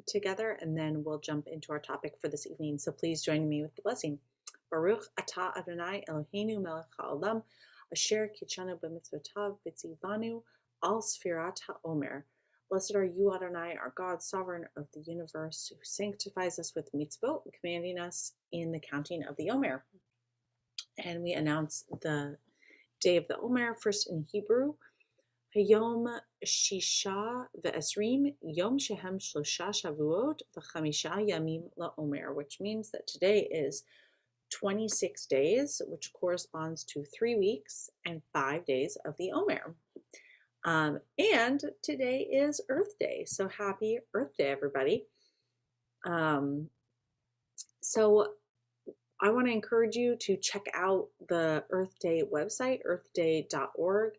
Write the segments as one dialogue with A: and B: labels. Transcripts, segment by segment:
A: together, and then we'll jump into our topic for this evening. So please join me with the blessing. Baruch atah Adonai Eloheinu melech haolam, asher kitshanu b'mitzvotav v'tzivanu al sfirat haomer. Blessed are you, Adonai, our God, sovereign of the universe, who sanctifies us with mitzvot, commanding us in the counting of the Omer. And we announce the day of the Omer, first in Hebrew. Hayom Shisha ve'esrim Yom Shehem Shlosha Shavuot v'chamisha Yamim LaOmer, which means that today is 26 days, which corresponds to 3 weeks and 5 days of the Omer. And today is Earth Day, so happy Earth Day, everybody. So I want to encourage you to check out the Earth Day website, earthday.org,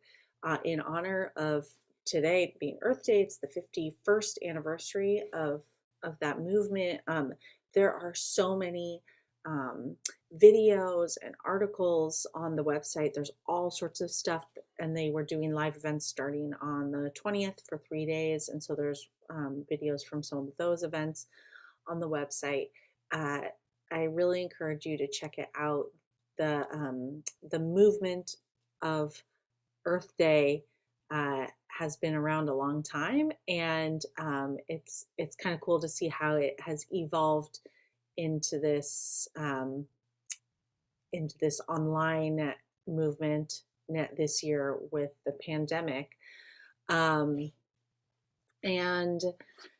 A: in honor of today being Earth Day. It's the 51st anniversary of that movement. There are so many videos and articles on the website. There's all sorts of stuff, and they were doing live events starting on the 20th for 3 days, and so there's videos from some of those events on the website. I really encourage you to check it out. The movement of Earth Day has been around a long time, and it's kind of cool to see how it has evolved into this online movement this year with the pandemic, and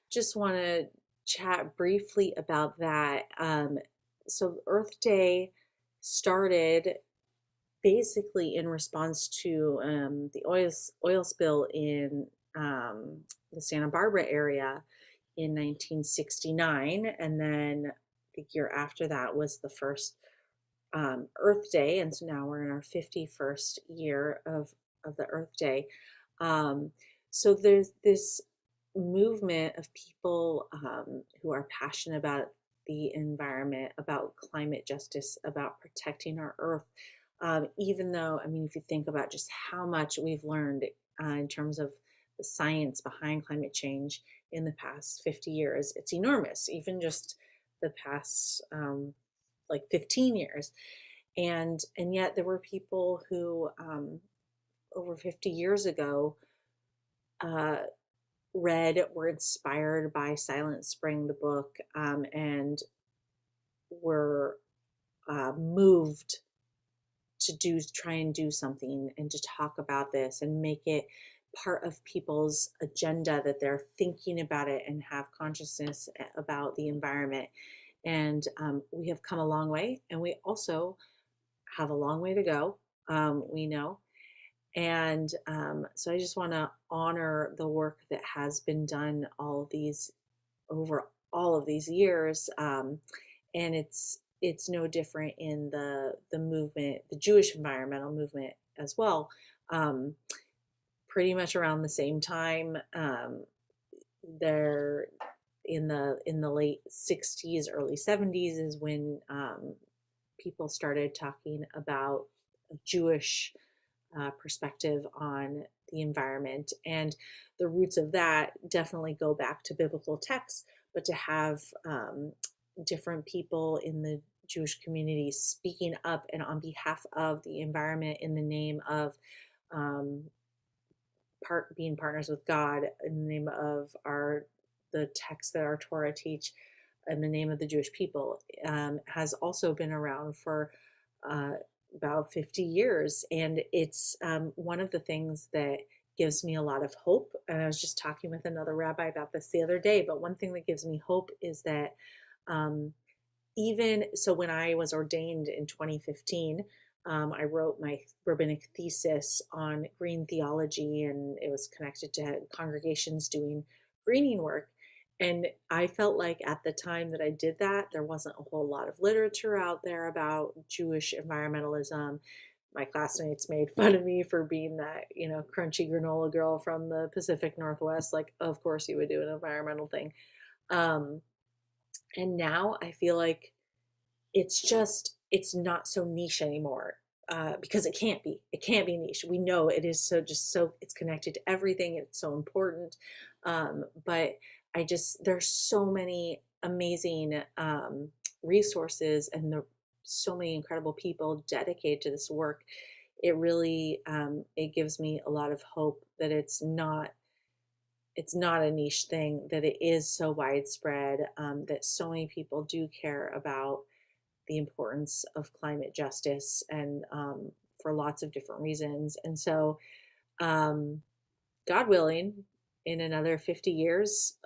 A: just want to chat briefly about that. So Earth Day started basically in response to the oil spill in the Santa Barbara area in 1969, and then the year after that was the first Earth Day, and so now we're in our 51st year of the Earth Day. So there's this movement of people who are passionate about the environment, about climate justice, about protecting our Earth. Even though, I mean, if you think about just how much we've learned in terms of the science behind climate change in the past 50 years, it's enormous, even just the past like 15 years. And yet there were people who over 50 years ago were inspired by Silent Spring, the book, and were moved to try and do something and to talk about this and make it part of people's agenda, that they're thinking about it and have consciousness about the environment. And we have come a long way, and we also have a long way to go, we know. And so I just want to honor the work that has been done over all of these years. And it's no different in the movement, the Jewish environmental movement as well. Pretty much around the same time, there in the late 60s, early 70s is when people started talking about a Jewish perspective on the environment. And the roots of that definitely go back to biblical texts, but to have different people in the Jewish community speaking up and on behalf of the environment in the name of being partners with God, in the name of the texts that our Torah teach, in the name of the Jewish people, has also been around for about 50 years. And it's one of the things that gives me a lot of hope. And I was just talking with another rabbi about this the other day, but one thing that gives me hope is that even so, when I was ordained in 2015, I wrote my rabbinic thesis on green theology, and it was connected to congregations doing greening work. And I felt like at the time that I did that, there wasn't a whole lot of literature out there about Jewish environmentalism. My classmates made fun of me for being that, crunchy granola girl from the Pacific Northwest. Like, of course you would do an environmental thing. And now I feel like it's not so niche anymore, because it can't be niche. We know it is it's connected to everything. It's so important. But there's so many amazing resources, and so many incredible people dedicated to this work. It really it gives me a lot of hope that it's not a niche thing, that it is so widespread, that so many people do care about the importance of climate justice, and for lots of different reasons. And so, um, God willing, in another 50 years,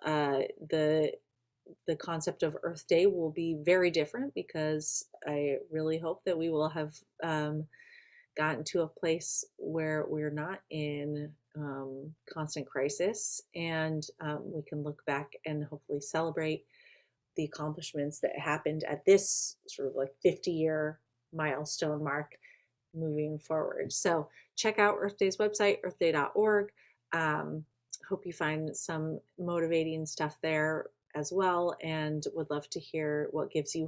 A: the concept of Earth Day will be very different, because I really hope that we will have gotten to a place where we're not in constant crisis, and we can look back and hopefully celebrate the accomplishments that happened at this sort of like 50-year milestone mark moving forward. So check out Earth Day's website, earthday.org. Um, Hope you find some motivating stuff there as well, and would love to hear what gives you